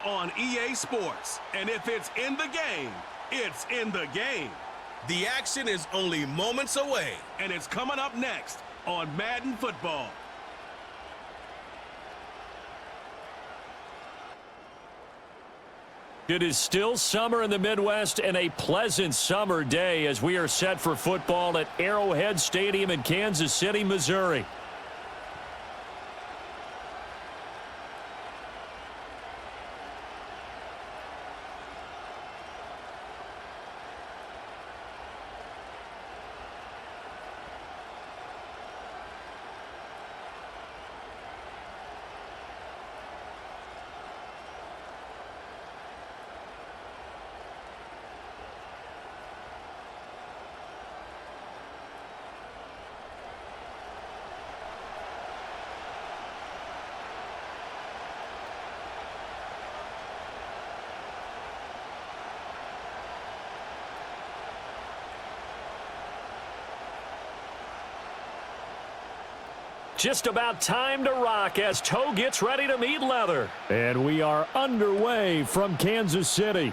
On EA Sports. And if it's in the game, it's in the game. The action is only moments away. And it's coming up next on Madden Football. It is still summer in the Midwest and a pleasant summer day as we are set for football at Arrowhead Stadium in Kansas City, Missouri. Just about time to rock as toe gets ready to meet leather. And we are underway from Kansas City.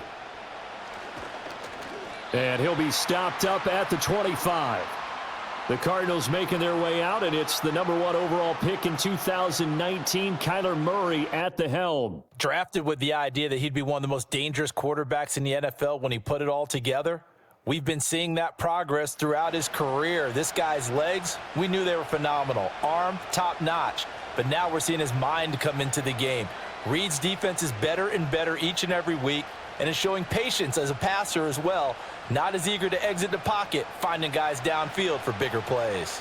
And he'll be stopped up at the 25. The Cardinals making their way out, and it's the #1 overall pick in 2019, Kyler Murray at the helm. Drafted with the idea that he'd be one of the most dangerous quarterbacks in the NFL when he put it all together. We've been seeing that progress throughout his career. This guy's legs, we knew they were phenomenal. Arm, top-notch. But now we're seeing his mind come into the game. Reed's defense is better and better each and every week, and is showing patience as a passer as well. Not as eager to exit the pocket, finding guys downfield for bigger plays.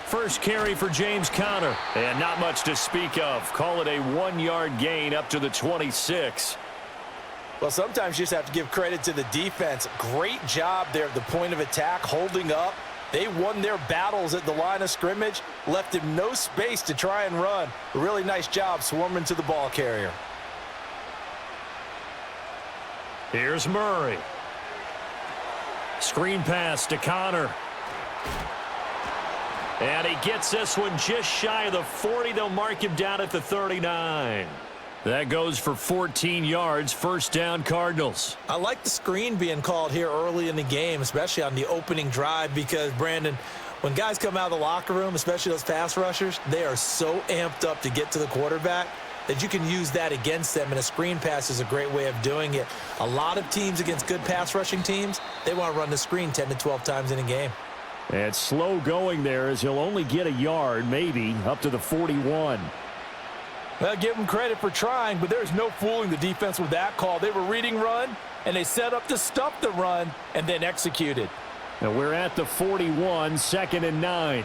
First carry for James Conner, and not much to speak of. Call it a 1-yard gain up to the 26. Well, sometimes you just have to give credit to the defense. Great job there at the point of attack, holding up. They won their battles at the line of scrimmage, left him no space to try and run. A really nice job swarming to the ball carrier. Here's Murray. Screen pass to Conner. And he gets this one just shy of the 40. They'll mark him down at the 39. That goes for 14 yards. First down, Cardinals. I like the screen being called here early in the game, especially on the opening drive, because, Brandon, when guys come out of the locker room, especially those pass rushers, they are so amped up to get to the quarterback that you can use that against them, and a screen pass is a great way of doing it. A lot of teams against good pass rushing teams, they want to run the screen 10 to 12 times in a game. And slow going there as he'll only get a yard, maybe, up to the 41. Well, give them credit for trying, but there's no fooling the defense with that call. They were reading run, and they set up to stop the run, and then executed. And we're at the 41, 2nd and 9.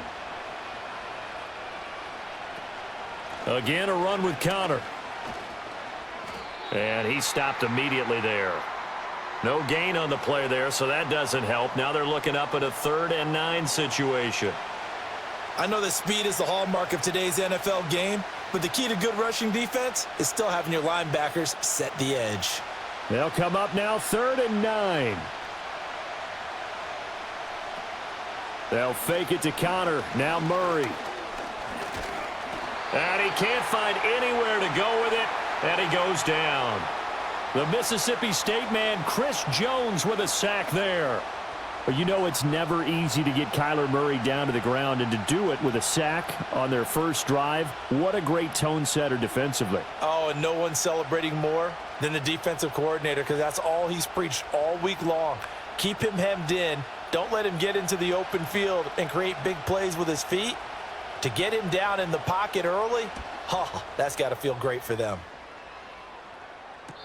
Again, a run with Conner. And he stopped immediately there. No gain on the play there, so that doesn't help. Now they're looking up at a 3rd and 9 situation. I know that speed is the hallmark of today's NFL game, but the key to good rushing defense is still having your linebackers set the edge. They'll come up now 3rd and 9. They'll fake it to Conner. Now Murray. And he can't find anywhere to go with it, and he goes down. The Mississippi State man, Chris Jones, with a sack there. But you know it's never easy to get Kyler Murray down to the ground, and to do it with a sack on their first drive, what a great tone setter defensively. Oh, and no one's celebrating more than the defensive coordinator, because that's all he's preached all week long. Keep him hemmed in. Don't let him get into the open field and create big plays with his feet. To get him down in the pocket early, that's got to feel great for them.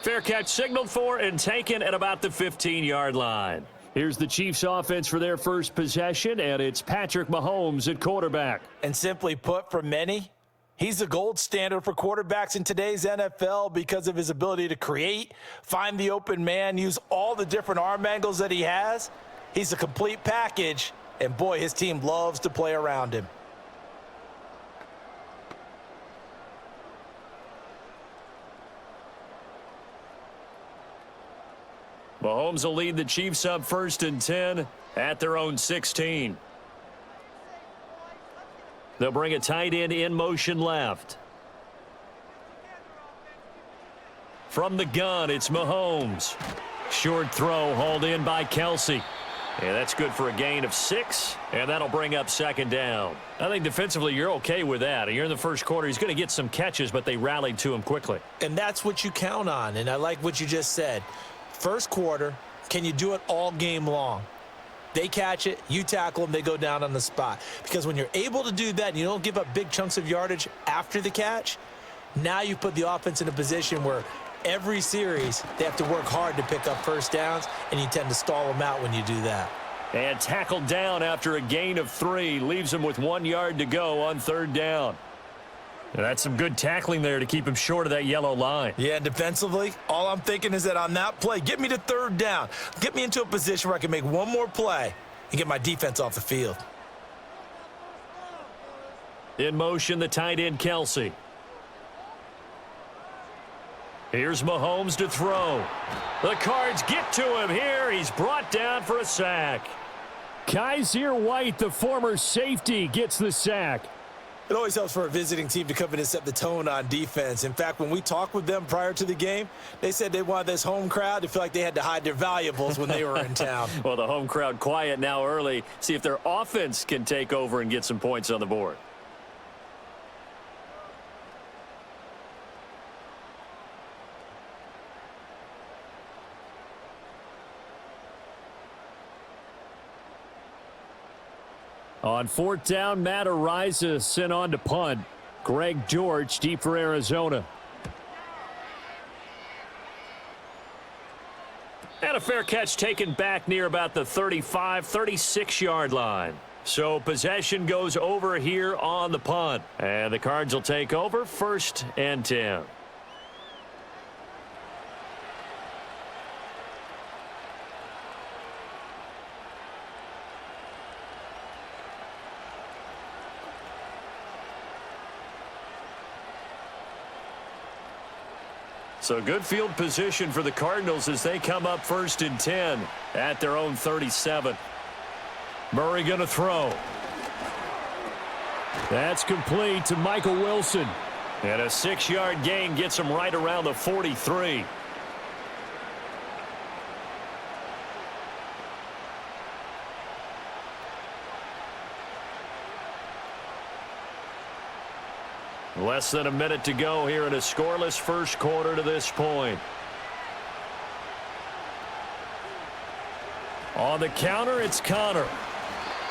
Fair catch signaled for and taken at about the 15-yard line. Here's the Chiefs offense for their first possession, and it's Patrick Mahomes at quarterback. And simply put, for many, he's the gold standard for quarterbacks in today's NFL because of his ability to create, find the open man, use all the different arm angles that he has. He's a complete package, and boy, his team loves to play around him. Mahomes will lead the Chiefs up 1st and 10 at their own 16. They'll bring a tight end in motion left. From the gun, it's Mahomes. Short throw hauled in by Kelsey. And that's good for a gain of 6, and that'll bring up second down. I think defensively you're okay with that. You're in the first quarter. He's going to get some catches, but they rallied to him quickly. And that's what you count on, and I like what you just said. First quarter, can you do it all game long? They catch it, you tackle them, they go down on the spot. Because when you're able to do that and you don't give up big chunks of yardage after the catch, now you put the offense in a position where every series they have to work hard to pick up first downs, and you tend to stall them out when you do that. And tackled down after a gain of 3. Leaves him with 1 yard to go on third down. And that's some good tackling there to keep him short of that yellow line. Yeah, and defensively, all I'm thinking is that on that play, get me to third down. Get me into a position where I can make one more play and get my defense off the field. In motion, the tight end, Kelsey. Here's Mahomes to throw. The Cards get to him here. He's brought down for a sack. Kaiser White, the former safety, gets the sack. It always helps for a visiting team to come in and set the tone on defense. In fact, when we talked with them prior to the game, they said they wanted this home crowd to feel like they had to hide their valuables when they were in town. Well, the home crowd quiet now early. See if their offense can take over and get some points on the board. On fourth down, Matt Araiza sent on to punt. Greg George deep for Arizona. And a fair catch taken back near about the 35, 36-yard line. So possession goes over here on the punt. And the Cards will take over 1st and 10. So good field position for the Cardinals as they come up 1st and 10 at their own 37. Murray going to throw. That's complete to Michael Wilson. And a 6-yard gain gets him right around the 43. Less than a minute to go here in a scoreless first quarter to this point. On the counter, it's Connor.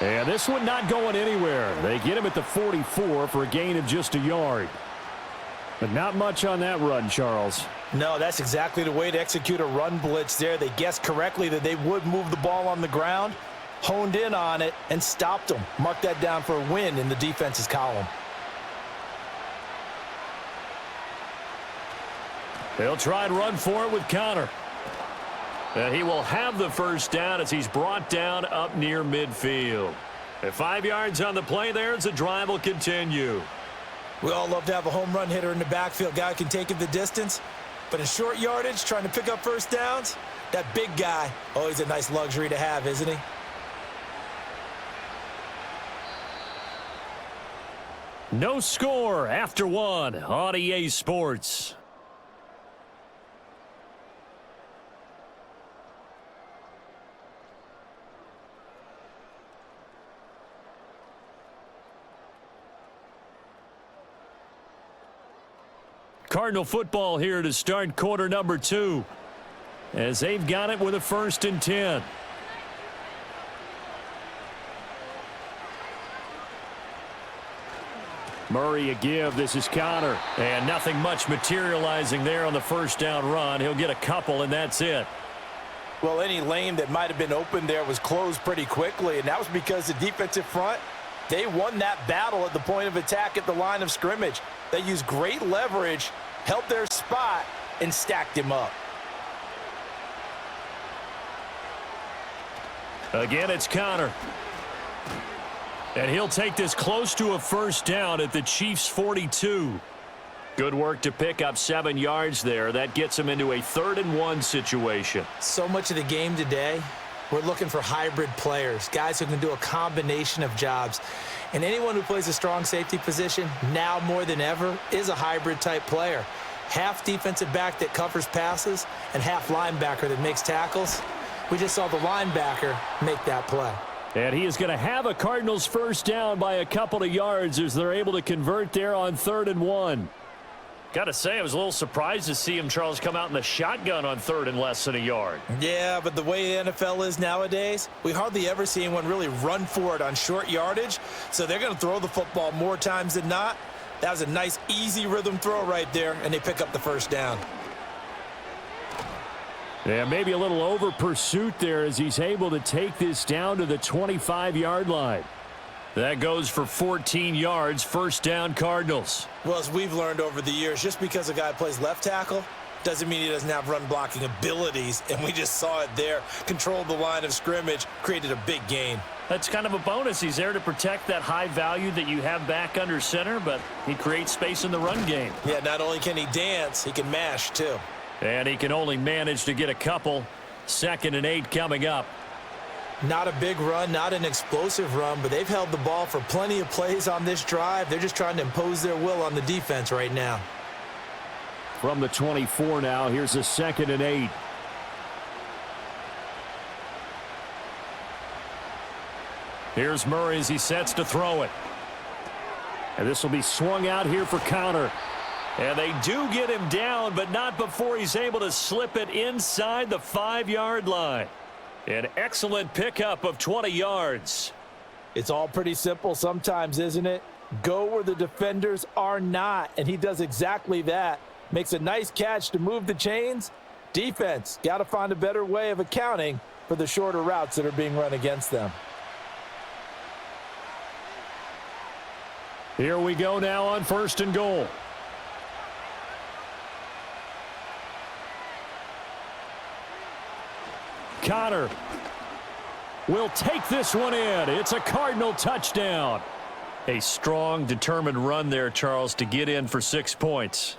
And this one not going anywhere. They get him at the 44 for a gain of just a yard. But not much on that run, Charles. No, that's exactly the way to execute a run blitz there. They guessed correctly that they would move the ball on the ground, honed in on it, and stopped them. Mark that down for a win in the defense's column. They'll try and run for it with Connor. And he will have the first down as he's brought down up near midfield. At 5 yards on the play there as the drive will continue. We all love to have a home run hitter in the backfield. Guy can take it the distance. But in short yardage, trying to pick up first downs, that big guy, always a nice luxury to have, isn't he? No score after 1 on EA Sports. Cardinal football here to start quarter number 2 as they've got it with a 1st and 10. Murray a give. This is Connor. And nothing much materializing there on the first down run. He'll get a couple, and that's it. Well, any lane that might have been open there was closed pretty quickly, and that was because the defensive front, they won that battle at the point of attack at the line of scrimmage. They used great leverage, held their spot, and stacked him up. Again, it's Connor. And he'll take this close to a first down at the Chiefs' 42. Good work to pick up 7 yards there. That gets him into a 3rd and 1 situation. So much of the game today We're looking for hybrid players, guys who can do a combination of jobs. And anyone who plays a strong safety position, now more than ever, is a hybrid-type player. Half defensive back that covers passes and half linebacker that makes tackles. We just saw the linebacker make that play. And he is going to have a Cardinals first down by a couple of yards as they're able to convert there on 3rd and 1. Got to say, I was a little surprised to see him, Charles, come out in the shotgun on 3rd and less than a yard. Yeah, but the way the NFL is nowadays, we hardly ever see anyone really run for it on short yardage. So they're going to throw the football more times than not. That was a nice, easy rhythm throw right there, and they pick up the first down. Yeah, maybe a little over pursuit there as he's able to take this down to the 25-yard line. That goes for 14 yards, first down Cardinals. Well, as we've learned over the years, just because a guy plays left tackle doesn't mean he doesn't have run-blocking abilities, and we just saw it there. Controlled the line of scrimmage, created a big gain. That's kind of a bonus. He's there to protect that high value that you have back under center, but he creates space in the run game. Yeah, not only can he dance, he can mash, too. And he can only manage to get a couple. 2nd and 8 coming up. Not a big run, not an explosive run, but they've held the ball for plenty of plays on this drive. They're just trying to impose their will on the defense right now. From the 24 now, here's a 2nd and 8. Here's Murray as he sets to throw it. And this will be swung out here for counter. And they do get him down, but not before he's able to slip it inside the 5-yard line. An excellent pickup of 20 yards. It's all pretty simple sometimes, isn't it? Go where the defenders are not, and he does exactly that. Makes a nice catch to move the chains. Defense, got to find a better way of accounting for the shorter routes that are being run against them. Here we go now on 1st and goal. Connor will take this one in. It's a Cardinal touchdown. A strong, determined run there, Charles, to get in for 6 points.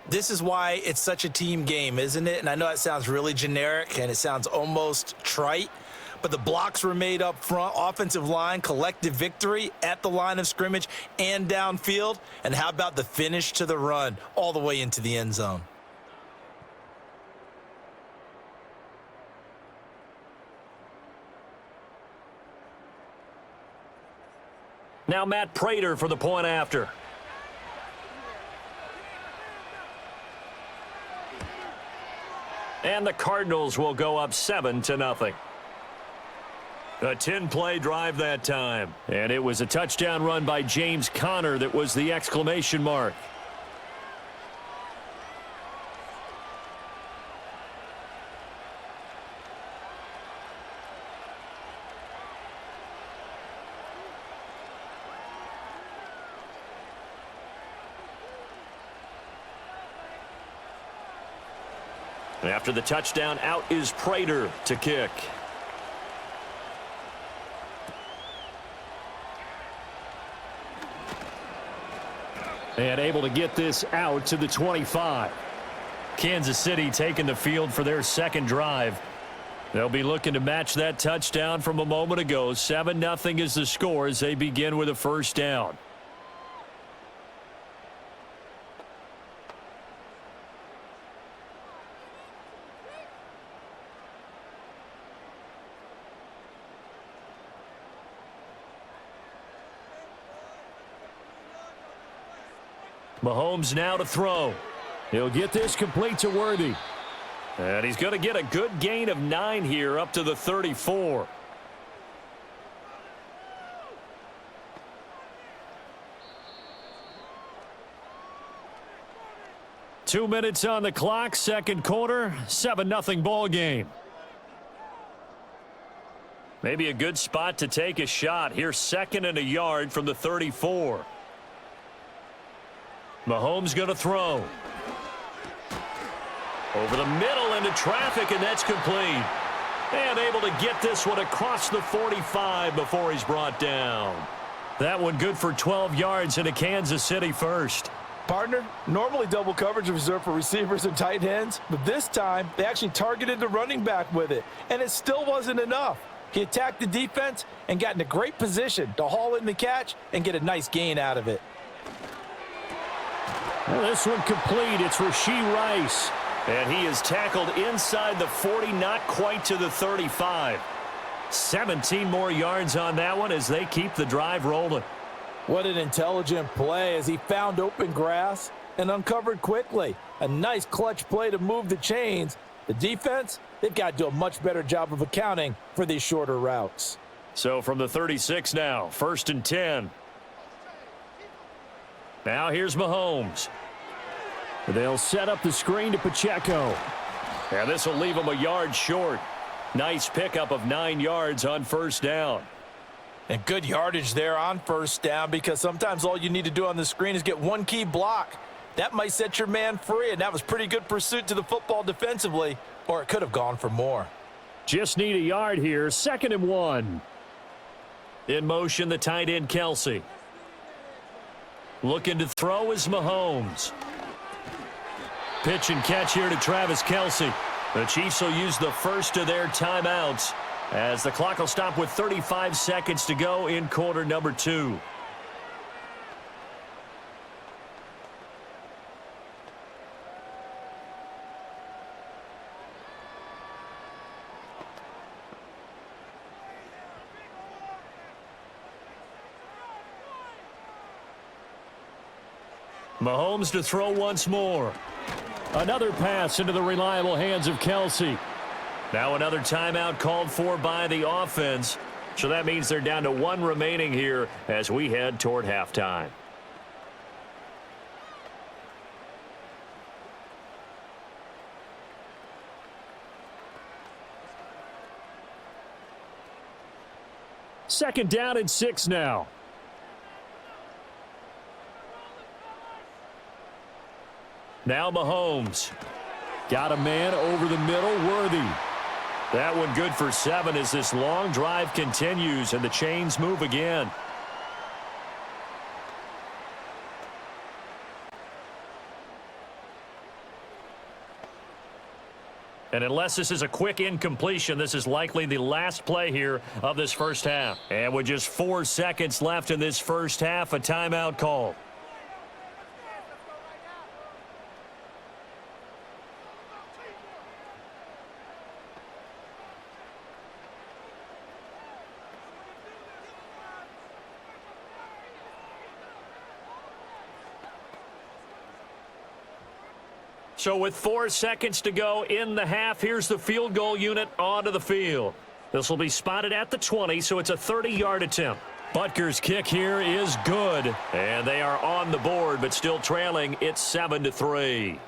This is why it's such a team game, isn't it? And I know that sounds really generic and it sounds almost trite, but the blocks were made up front, offensive line, collective victory at the line of scrimmage and downfield. And how about the finish to the run all the way into the end zone? Now Matt Prater for the point after. And the Cardinals will go up 7-0. A 10-play drive that time. And it was a touchdown run by James Conner that was the exclamation mark. After the touchdown, out is Prater to kick. And able to get this out to the 25. Kansas City taking the field for their second drive. They'll be looking to match that touchdown from a moment ago. 7-0 is the score as they begin with a first down. Mahomes now to throw. He'll get this complete to Worthy. And he's going to get a good gain of 9 here up to the 34. Two minutes on the clock, second quarter, 7-0 ball game. Maybe a good spot to take a shot. Here's 2nd and a yard from the 34. Mahomes going to throw. Over the middle into traffic, and that's complete. And able to get this one across the 45 before he's brought down. That one good for 12 yards and a Kansas City first. Partner, normally double coverage is reserved for receivers and tight ends, but this time they actually targeted the running back with it, and it still wasn't enough. He attacked the defense and got in a great position to haul in the catch and get a nice gain out of it. Well, this one complete. It's Rashee Rice. And he is tackled inside the 40, not quite to the 35. 17 more yards on that one as they keep the drive rolling. What an intelligent play as he found open grass and uncovered quickly. A nice clutch play to move the chains. The defense, they've got to do a much better job of accounting for these shorter routes. So from the 36 now, 1st and 10. Now here's Mahomes. They'll set up the screen to Pacheco. And this will leave him a yard short. Nice pickup of 9 yards on 1st down. And good yardage there on 1st down, because sometimes all you need to do on the screen is get one key block. That might set your man free, and that was pretty good pursuit to the football defensively, or it could have gone for more. Just need a yard here. 2nd and 1. In motion, the tight end, Kelsey. Looking to throw is Mahomes. Pitch and catch here to Travis Kelsey. The Chiefs will use the first of their timeouts as the clock will stop with 35 seconds to go in quarter number 2. Mahomes to throw once more. Another pass into the reliable hands of Kelsey. Now another timeout called for by the offense. So that means they're down to 1 remaining here as we head toward halftime. Second down and 6 now. Now Mahomes. Got a man over the middle, Worthy. That one good for 7 as this long drive continues and the chains move again. And unless this is a quick incompletion, this is likely the last play here of this first half. And with just 4 seconds left in this first half, a timeout call. So with 4 seconds to go in the half, here's the field goal unit onto the field. This will be spotted at the 20, so it's a 30-yard attempt. Butker's kick here is good, and they are on the board, but still trailing. It's 7-3.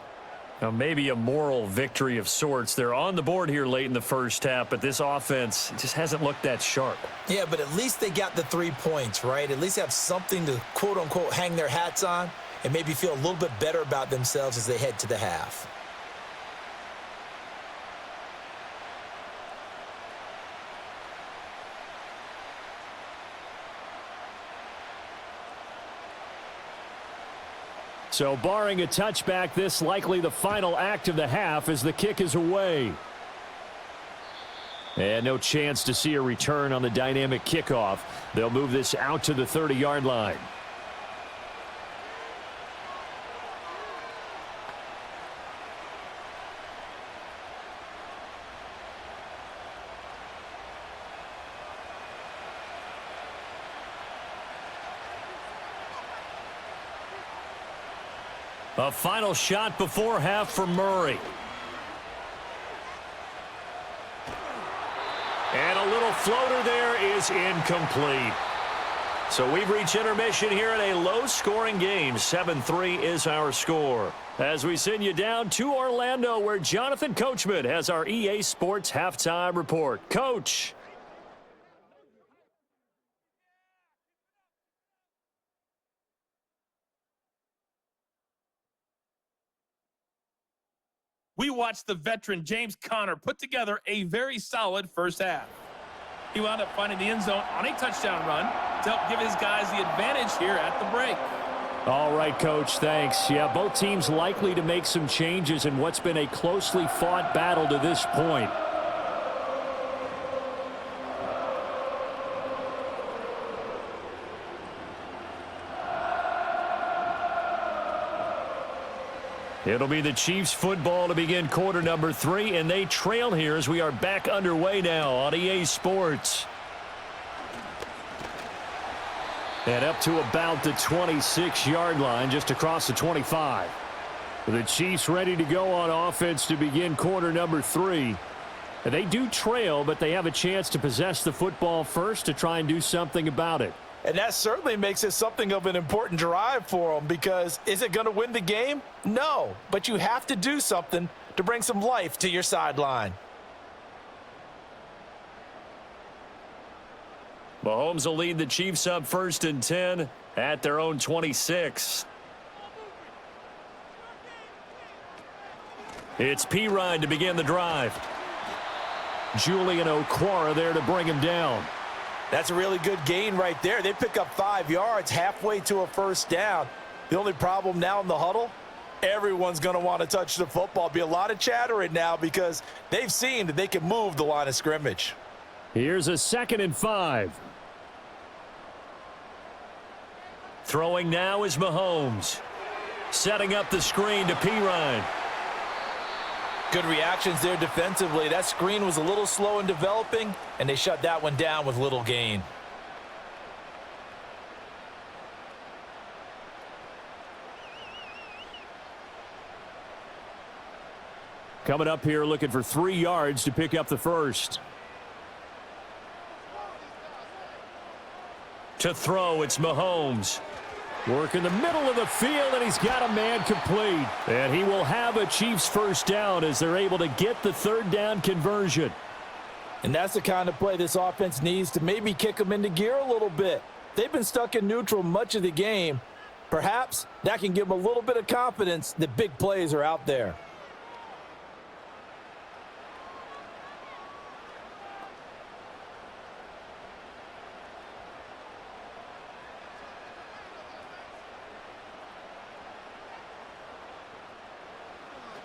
Now maybe a moral victory of sorts. They're on the board here late in the first half, but this offense just hasn't looked that sharp. Yeah, but at least they got the 3 points, right? At least have something to, quote-unquote, hang their hats on and maybe feel a little bit better about themselves as they head to the half. So barring a touchback, this likely the final act of the half as the kick is away. And no chance to see a return on the dynamic kickoff. They'll move this out to the 30-yard line. A final shot before half for Murray. And a little floater there is incomplete. So we've reached intermission here in a low-scoring game. 7-3 is our score. As we send you down to Orlando, where Jonathan Coachman has our EA Sports Halftime Report. Coach. We watched the veteran James Conner put together a very solid first half. He wound up finding the end zone on a touchdown run to help give his guys the advantage here at the break. All right, Coach, thanks. Yeah, both teams likely to make some changes in what's been a closely fought battle to this point. It'll be the Chiefs football to begin quarter number 3, and they trail here as we are back underway now on EA Sports. And up to about the 26-yard line, just across the 25. The Chiefs ready to go on offense to begin quarter number 3. And they do trail, but they have a chance to possess the football first to try and do something about it. And that certainly makes it something of an important drive for them, because is it going to win the game? No, but you have to do something to bring some life to your sideline. Mahomes will lead the Chiefs up 1st and 10 at their own 26. It's P-Ryan to begin the drive. Julian Okwara there to bring him down. That's a really good gain right there. They pick up 5 yards halfway to a first down. The only problem now in the huddle, everyone's going to want to touch the football. Be a lot of chattering now because they've seen that they can move the line of scrimmage. Here's a 2nd and 5. Throwing now is Mahomes. Setting up the screen to P-Ryan. Good reactions there defensively. That screen was a little slow in developing, and they shut that one down with little gain. Coming up here looking for 3 yards to pick up the first. To throw, it's Mahomes. Work in the middle of the field, and he's got a man complete. And he will have a Chiefs first down as they're able to get the 3rd down conversion. And that's the kind of play this offense needs to maybe kick them into gear a little bit. They've been stuck in neutral much of the game. Perhaps that can give them a little bit of confidence that big plays are out there.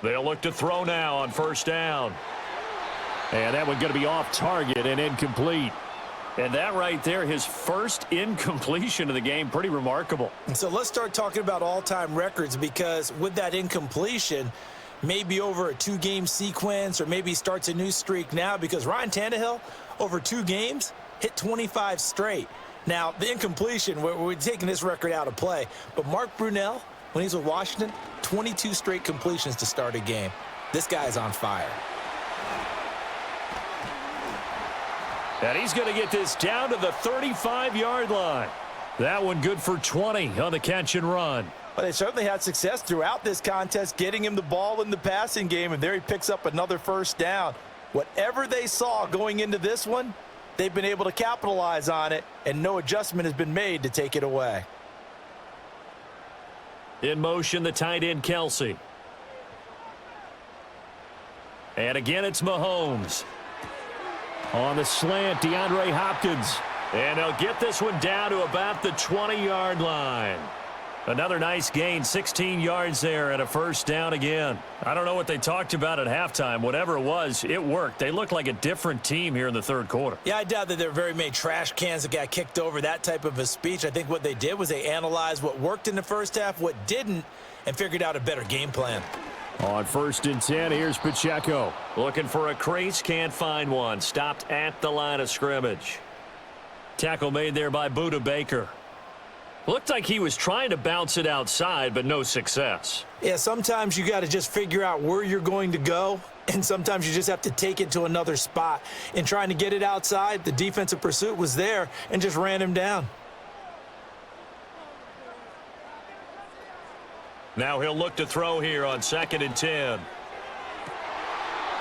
They'll look to throw now on 1st down. And that one's going to be off target and incomplete. And that right there, his first incompletion of the game, pretty remarkable. So let's start talking about all-time records, because with that incompletion, maybe over a 2-game sequence, or maybe starts a new streak now, because Ryan Tannehill, over 2 games, hit 25 straight. Now, the incompletion, we're taking this record out of play, but Mark Brunell, when he's with Washington, 22 straight completions to start a game. This guy's on fire. And he's going to get this down to the 35-yard line. That one good for 20 on the catch and run. Well, they certainly had success throughout this contest, getting him the ball in the passing game, and there he picks up another first down. Whatever they saw going into this one, they've been able to capitalize on it, and no adjustment has been made to take it away. In motion, the tight end, Kelsey. And again, it's Mahomes. On the slant, DeAndre Hopkins. And they'll get this one down to about the 20-yard line. Another nice gain, 16 yards there and a first down again. I don't know what they talked about at halftime. Whatever it was, it worked. They look like a different team here in the 3rd quarter. Yeah, I doubt that there were very many trash cans that got kicked over, that type of a speech. I think what they did was they analyzed what worked in the first half, what didn't, and figured out a better game plan. On 1st and 10, here's Pacheco. Looking for a crease, can't find one. Stopped at the line of scrimmage. Tackle made there by Budda Baker. Looked like he was trying to bounce it outside, but no success. Yeah, sometimes you got to just figure out where you're going to go, and sometimes you just have to take it to another spot. In trying to get it outside, the defensive pursuit was there and just ran him down. Now he'll look to throw here on 2nd and 10.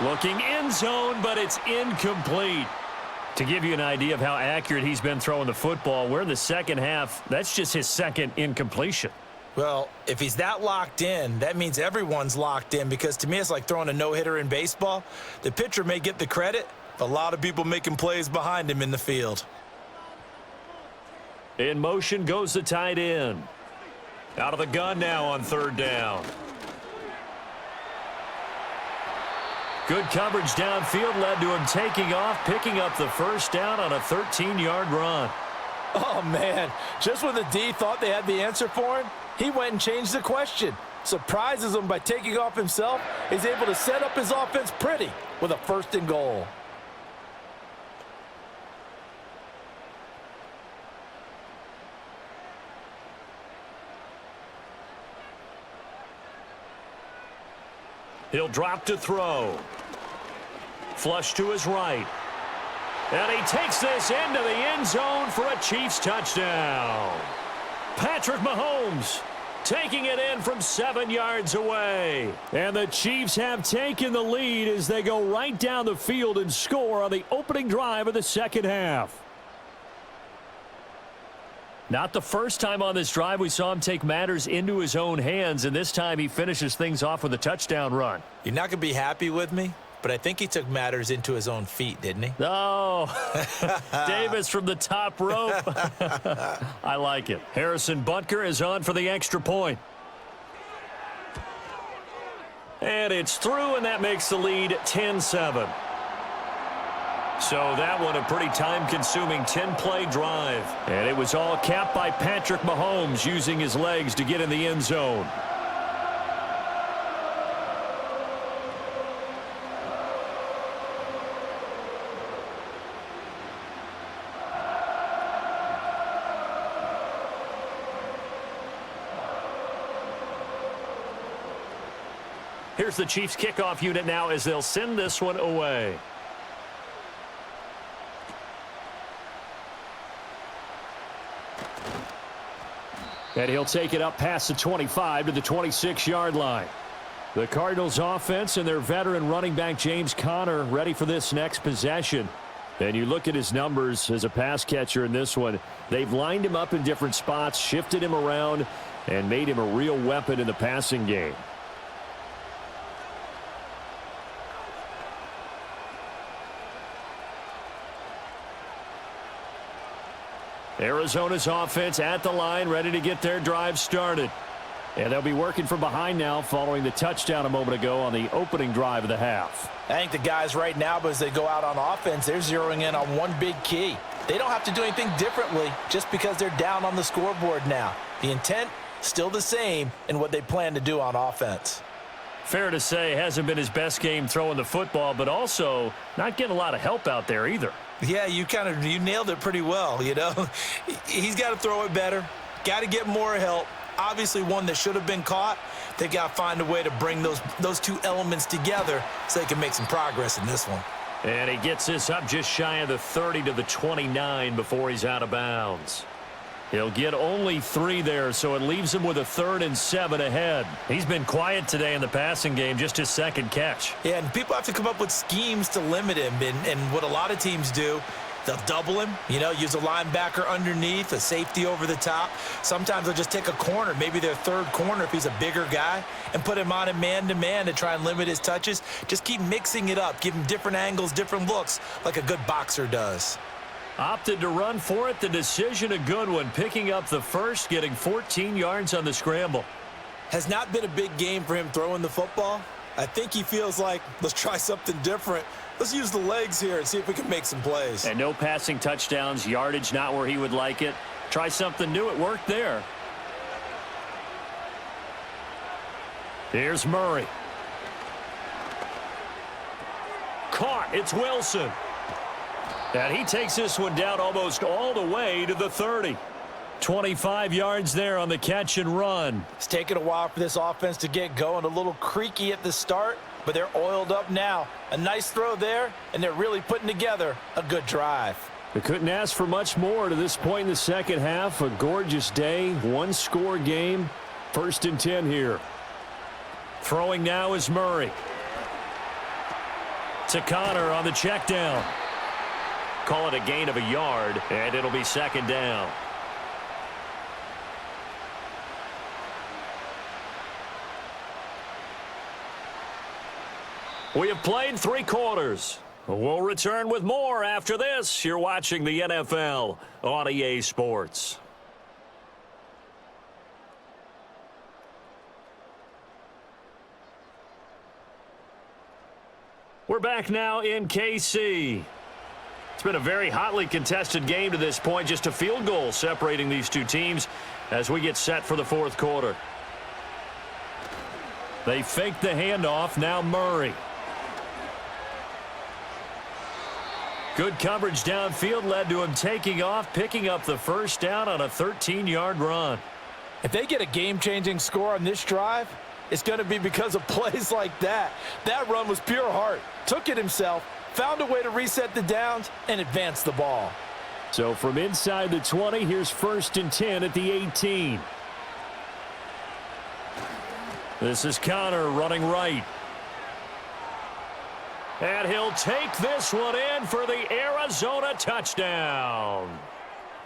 Looking end zone, but it's incomplete. To give you an idea of how accurate he's been throwing the football, we're in the second half. That's just his 2nd incompletion. Well, if he's that locked in, that means everyone's locked in, because to me it's like throwing a no-hitter in baseball. The pitcher may get the credit, but a lot of people making plays behind him in the field. In motion goes the tight end. Out of the gun now on third down. Good coverage downfield led to him taking off, picking up the first down on a 13-yard run. Oh, man. Just when the D thought they had the answer for him, he went and changed the question. Surprises him by taking off himself. He's able to set up his offense pretty with a 1st and goal. He'll drop to throw. Flush to his right. And he takes this into the end zone for a Chiefs touchdown. Patrick Mahomes taking it in from 7 yards away. And the Chiefs have taken the lead as they go right down the field and score on the opening drive of the second half. Not the first time on this drive we saw him take matters into his own hands, and this time he finishes things off with a touchdown run. You're not going to be happy with me, but I think he took matters into his own feet, didn't he? Oh, Davis from the top rope. I like it. Harrison Butker is on for the extra point. And it's through, and that makes the lead 10-7. So that one a pretty time-consuming 10-play drive. And it was all capped by Patrick Mahomes using his legs to get in the end zone. Here's the Chiefs kickoff unit now as they'll send this one away. And he'll take it up past the 25 to the 26-yard line. The Cardinals offense and their veteran running back James Conner ready for this next possession. And you look at his numbers as a pass catcher in this one. They've lined him up in different spots, shifted him around, and made him a real weapon in the passing game. Arizona's offense at the line, ready to get their drive started. And they'll be working from behind now following the touchdown a moment ago on the opening drive of the half. I think the guys right now, as they go out on offense, they're zeroing in on one big key. They don't have to do anything differently just because they're down on the scoreboard now. The intent, still the same in what they plan to do on offense. Fair to say, hasn't been his best game throwing the football, but also not getting a lot of help out there either. Yeah, you nailed it pretty well, you know. He's got to throw it better, got to get more help. Obviously one that should have been caught. They got to find a way to bring those two elements together so they can make some progress in this one. And he gets this up just shy of the 30 to the 29 before he's out of bounds. He'll get only 3 there, so it leaves him with a 3rd and 7 ahead. He's been quiet today in the passing game, just his second catch. Yeah, and people have to come up with schemes to limit him, and what a lot of teams do, they'll double him, you know, use a linebacker underneath, a safety over the top. Sometimes they'll just take a corner, maybe their 3rd corner if he's a bigger guy, and put him on a man-to-man to try and limit his touches. Just keep mixing it up, give him different angles, different looks, like a good boxer does. Opted to run for it. The decision a good one. Picking up the first, getting 14 yards on the scramble. Has not been a big game for him throwing the football. I think he feels like, let's try something different. Let's use the legs here and see if we can make some plays. And no passing touchdowns, yardage not where he would like it. Try something new. It worked there. Here's Murray. Caught. It's Wilson. And he takes this one down almost all the way to the 30. 25 yards there on the catch and run. It's taken a while for this offense to get going. A little creaky at the start, but they're oiled up now. A nice throw there, and they're really putting together a good drive. They couldn't ask for much more to this point in the second half. A gorgeous day, one-score game. 1st and 10 here. Throwing now is Murray. To Conner on the check down. Call it a gain of a yard, and it'll be 2nd down. We have played 3 quarters. We'll return with more after this. You're watching the NFL on EA Sports. We're back now in KC. It's been a very hotly contested game to this point. Just a field goal separating these two teams as we get set for the fourth quarter. They fake the handoff. Now Murray. Good coverage downfield led to him taking off, picking up the first down on a 13-yard run. If they get a game-changing score on this drive, it's going to be because of plays like that. That run was pure heart. Took it himself, found a way to reset the downs, and advance the ball. So from inside the 20, here's 1st and 10 at the 18. This is Connor running right. And he'll take this one in for the Arizona touchdown.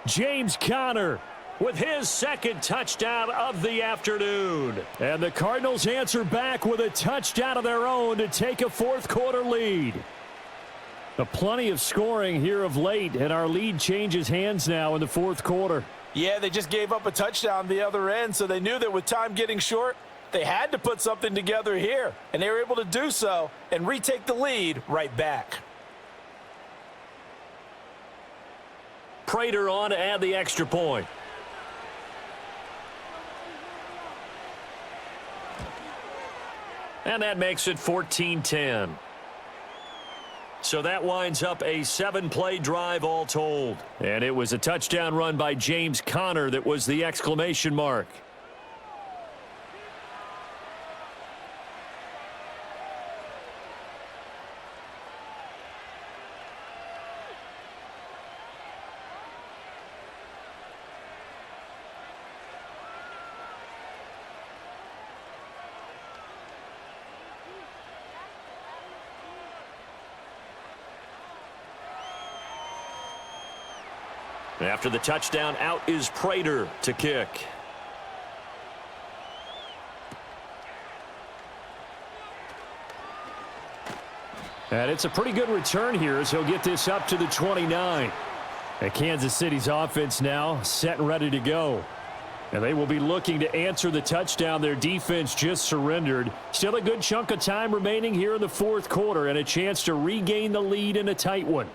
James Conner with his 2nd touchdown of the afternoon. And the Cardinals answer back with a touchdown of their own to take a fourth quarter lead. Plenty of scoring here of late, and our lead changes hands now in the fourth quarter. Yeah, they just gave up a touchdown the other end, so they knew that with time getting short, they had to put something together here, and they were able to do so and retake the lead right back. Prater on to add the extra point. And that makes it 14-10. So that winds up a 7-play drive all told. And it was a touchdown run by James Conner that was the exclamation mark. After the touchdown, out is Prater to kick. And it's a pretty good return here as he'll get this up to the 29. And Kansas City's offense now set and ready to go. And they will be looking to answer the touchdown their defense just surrendered. Still a good chunk of time remaining here in the fourth quarter and a chance to regain the lead in a tight one.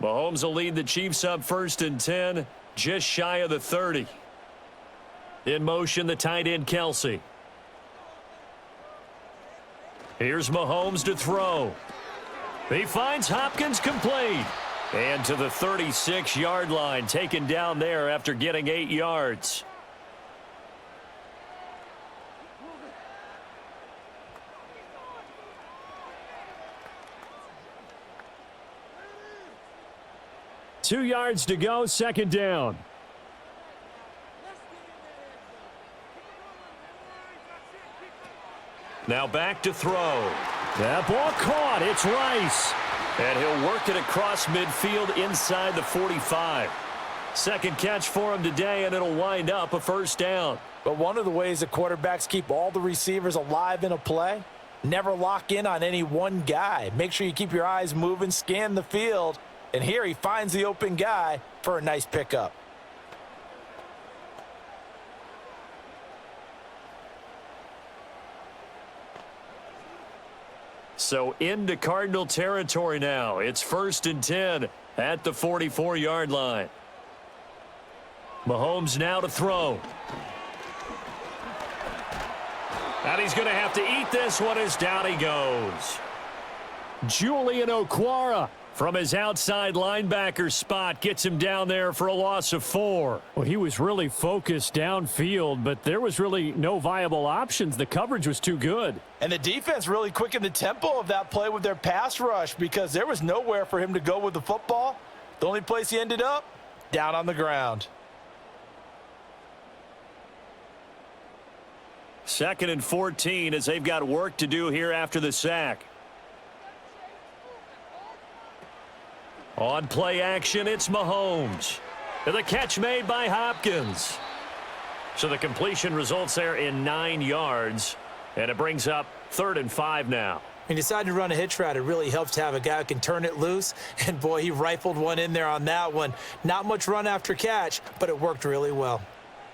Mahomes will lead the Chiefs up 1st and 10, just shy of the 30. In motion, the tight end, Kelsey. Here's Mahomes to throw. He finds Hopkins complete. And to the 36-yard line, taken down there after getting 8 yards. Two yards to go, 2nd down. Now back to throw. That ball caught. It's Rice. And he'll work it across midfield inside the 45. 2nd catch for him today, and it'll wind up a 1st down. But one of the ways that quarterbacks keep all the receivers alive in a play, never lock in on any one guy. Make sure you keep your eyes moving, scan the field. And here he finds the open guy for a nice pickup. So into Cardinal territory now. It's 1st and 10 at the 44-yard line. Mahomes now to throw. And he's going to have to eat this one as down he goes. Julian Okwara from his outside linebacker spot gets him down there for a loss of 4. Well, he was really focused downfield, but there was really no viable options. The coverage was too good. And the defense really quickened the tempo of that play with their pass rush because there was nowhere for him to go with the football. The only place he ended up, down on the ground. 2nd and 14 as they've got work to do here after the sack. On play action, it's Mahomes. The catch made by Hopkins. So the completion results there in 9 yards. And it brings up 3rd and 5 now. When you decide to run a hitch route, it really helps to have a guy who can turn it loose. And, boy, he rifled one in there on that one. Not much run after catch, but it worked really well.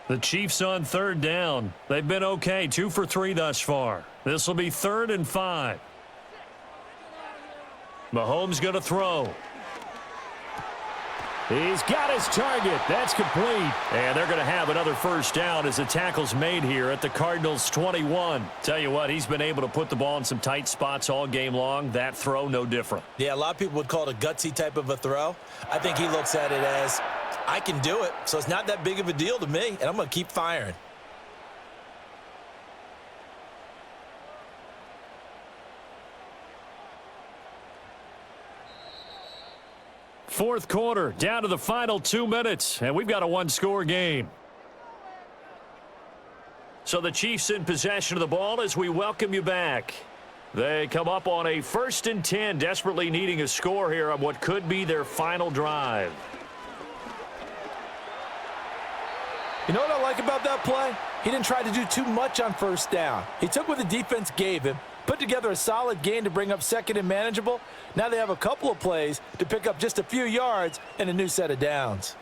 The Chiefs on third down. They've been okay, 2 for 3 thus far. This will be 3rd and 5. Mahomes going to throw. He's got his target. That's complete. And they're going to have another first down as the tackle's made here at the Cardinals 21. Tell you what, he's been able to put the ball in some tight spots all game long. That throw, no different. Yeah, a lot of people would call it a gutsy type of a throw. I think he looks at it as, I can do it, so it's not that big of a deal to me, and I'm going to keep firing. Fourth quarter, down to the final 2 minutes, and we've got a one-score game. So the Chiefs in possession of the ball as we welcome you back. They come up on a 1st and 10, desperately needing a score here on what could be their final drive. You know what I like about that play? He didn't try to do too much on first down. He took what the defense gave him, put together a solid gain to bring up 2nd and manageable. Now they have a couple of plays to pick up just a few yards and a new set of downs.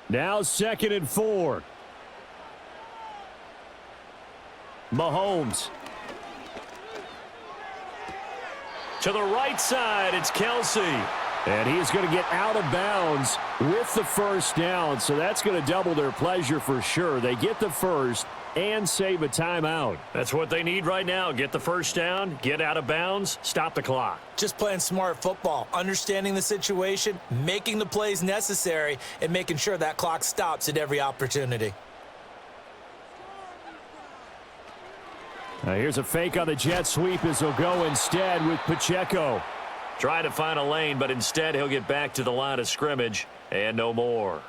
Now 2nd and 4. Mahomes. To the right side, it's Kelsey. And he is going to get out of bounds with the first down. So that's going to double their pleasure for sure. They get the first and save a timeout. That's what they need right now. Get the first down, get out of bounds, stop the clock. Just playing smart football, understanding the situation, making the plays necessary, and making sure that clock stops at every opportunity. Now here's a fake on the jet sweep as he'll go instead with Pacheco. Trying to find a lane, but instead he'll get back to the line of scrimmage and no more.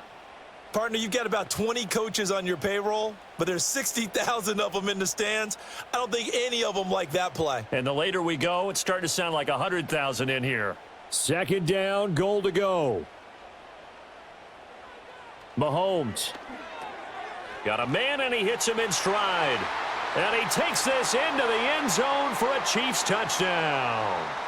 Partner, you've got about 20 coaches on your payroll, but there's 60,000 of them in the stands. I don't think any of them like that play. And the later we go, it's starting to sound like 100,000 in here. 2nd down, goal to go. Mahomes. Got a man, and he hits him in stride. And he takes this into the end zone for a Chiefs touchdown.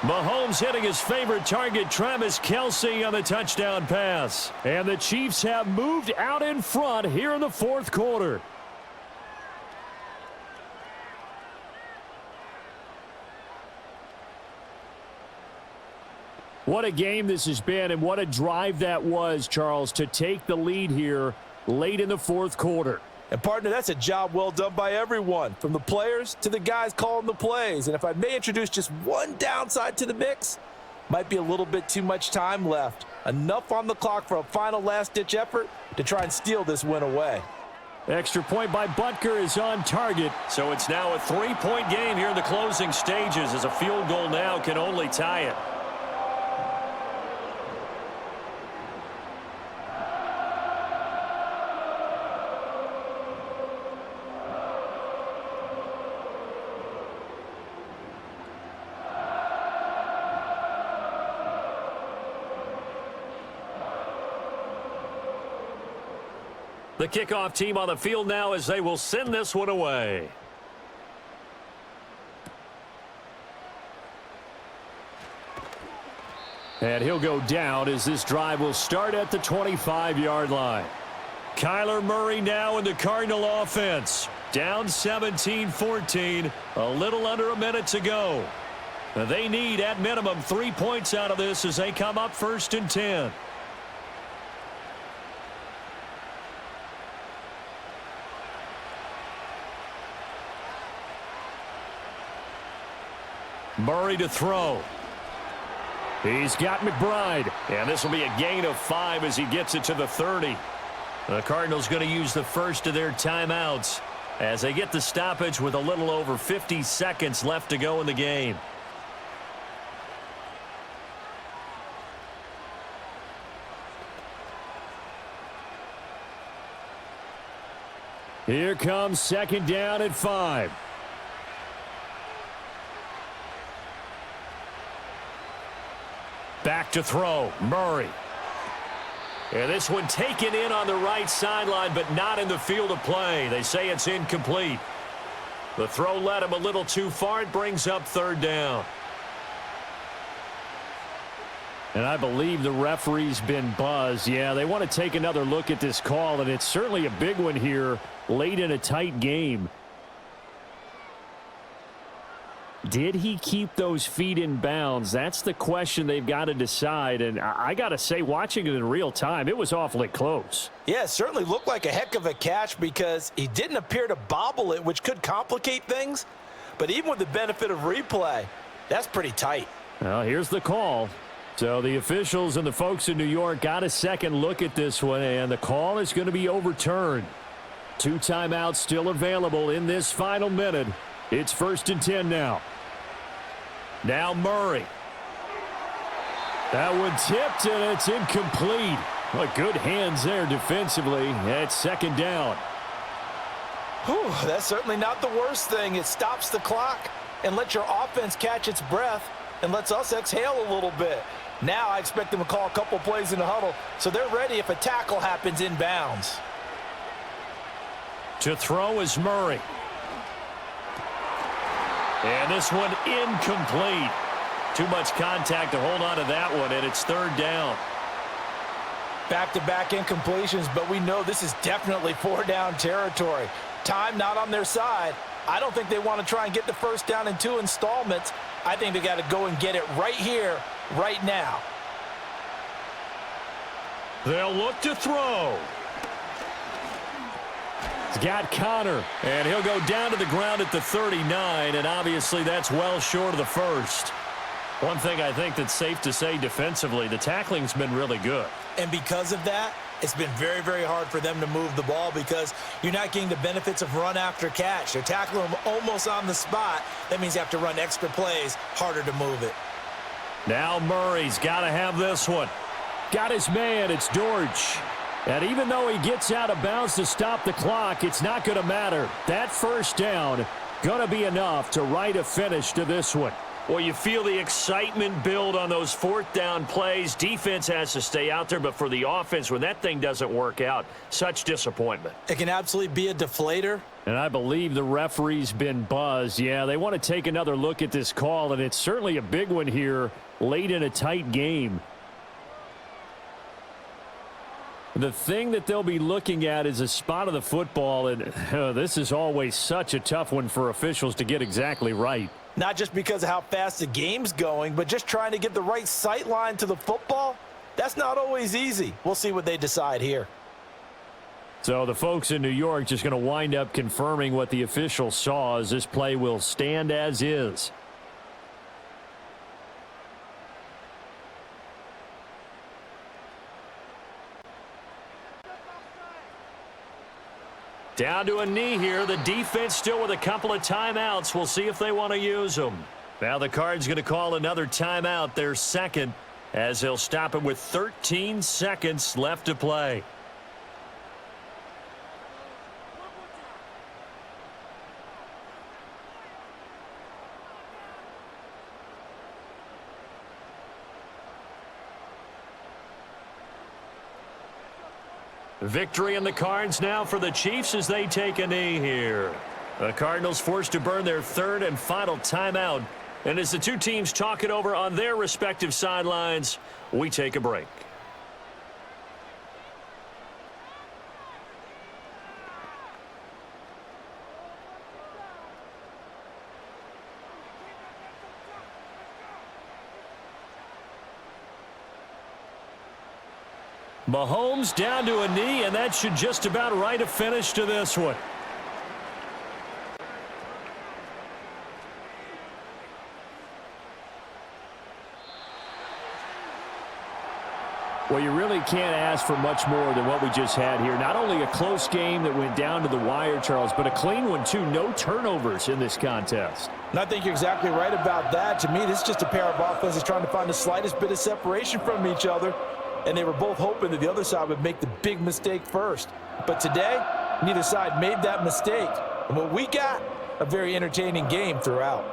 Mahomes hitting his favorite target, Travis Kelce, on the touchdown pass. And the Chiefs have moved out in front here in the 4th quarter. What a game this has been, and what a drive that was, Charles, to take the lead here late in the 4th quarter. And, partner, that's a job well done by everyone, from the players to the guys calling the plays. And if I may introduce just one downside to the mix, might be a little bit too much time left. Enough on the clock for a final last-ditch effort to try and steal this win away. Extra point by Butker is on target. So it's now a 3-point game here in the closing stages, as a field goal now can only tie it. The kickoff team on the field now as they will send this one away. And he'll go down as this drive will start at the 25-yard line. Kyler Murray now in the Cardinal offense. Down 17-14, a little under a minute to go. They need at minimum 3 points out of this as they come up 1st and 10. Murray to throw. He's got McBride. And this will be a gain of 5 as he gets it to the 30. The Cardinals going to use the first of their timeouts as they get the stoppage with a little over 50 seconds left to go in the game. Here comes 2nd down and 5. Back to throw, Murray. And this one taken in on the right sideline, but not in the field of play. They say it's incomplete. The throw led him a little too far. It brings up third down. And I believe the referee's been buzzed. Yeah, they want to take another look at this call, and it's certainly a big one here late in a tight game. Did he keep those feet in bounds? That's the question they've got to decide. And I got to say, watching it in real time, it was awfully close. Yeah, it certainly looked like a heck of a catch because he didn't appear to bobble it, which could complicate things. But even with the benefit of replay, that's pretty tight. Well, here's the call. So the officials and the folks in New York got a second look at this one, and the call is going to be overturned. 2 timeouts still available in this final minute. It's 1st and 10 now. Now Murray. That one tipped, and it's incomplete. Well, good hands there defensively. It's 2nd down. Whew, that's certainly not the worst thing. It stops the clock and lets your offense catch its breath and lets us exhale a little bit. Now I expect them to call a couple plays in the huddle so they're ready if a tackle happens inbounds. To throw is Murray. And this one incomplete. Too much contact to hold on to that one, and it's 3rd down. Back-to-back incompletions, but we know this is definitely 4-down territory. Time not on their side. I don't think they want to try and get the first down in 2 installments. I think they got to go and get it right here, right now. They'll look to throw. He's got Connor, and he'll go down to the ground at the 39, and obviously that's well short of the first. One thing I think that's safe to say defensively, the tackling's been really good. And because of that, it's been very, very hard for them to move the ball because you're not getting the benefits of run after catch. They're tackling them almost on the spot. That means you have to run extra plays, harder to move it. Now Murray's got to have this one. Got his man, it's Dortch. And even though he gets out of bounds to stop the clock, it's not going to matter. That first down going to be enough to write a finish to this one. Well, you feel the excitement build on those 4th down plays. Defense has to stay out there, but for the offense, when that thing doesn't work out, such disappointment. It can absolutely be a deflator. And I believe the referee's been buzzed. Yeah, they want to take another look at this call, and it's certainly a big one here late in a tight game. The thing that they'll be looking at is a spot of the football, and this is always such a tough one for officials to get exactly right. Not just because of how fast the game's going, but just trying to get the right sight line to the football. That's not always easy. We'll see what they decide here. So the folks in New York just going to wind up confirming what the officials saw as this play will stand as is. Down to a knee here. The defense still with a couple of timeouts. We'll see if they want to use them. Now the Cards going to call another timeout, their second, as they'll stop it with 13 seconds left to play. Victory in the cards now for the Chiefs as they take a knee here. The Cardinals forced to burn their 3rd and final timeout. And as the two teams talk it over on their respective sidelines, we take a break. Mahomes down to a knee, and that should just about write a finish to this one. Well, you really can't ask for much more than what we just had here. Not only a close game that went down to the wire, Charles, but a clean one, too. No turnovers in this contest. And I think you're exactly right about that. To me, this is just a pair of offenses trying to find the slightest bit of separation from each other. And they were both hoping that the other side would make the big mistake first. But today, neither side made that mistake. And what we got, a very entertaining game throughout.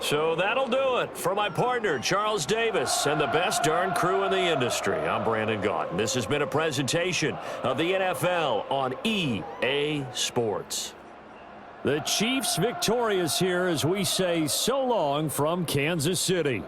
So that'll do it for my partner, Charles Davis, and the best darn crew in the industry. I'm Brandon Gaudin. This has been a presentation of the NFL on EA Sports. The Chiefs victorious here as we say so long from Kansas City.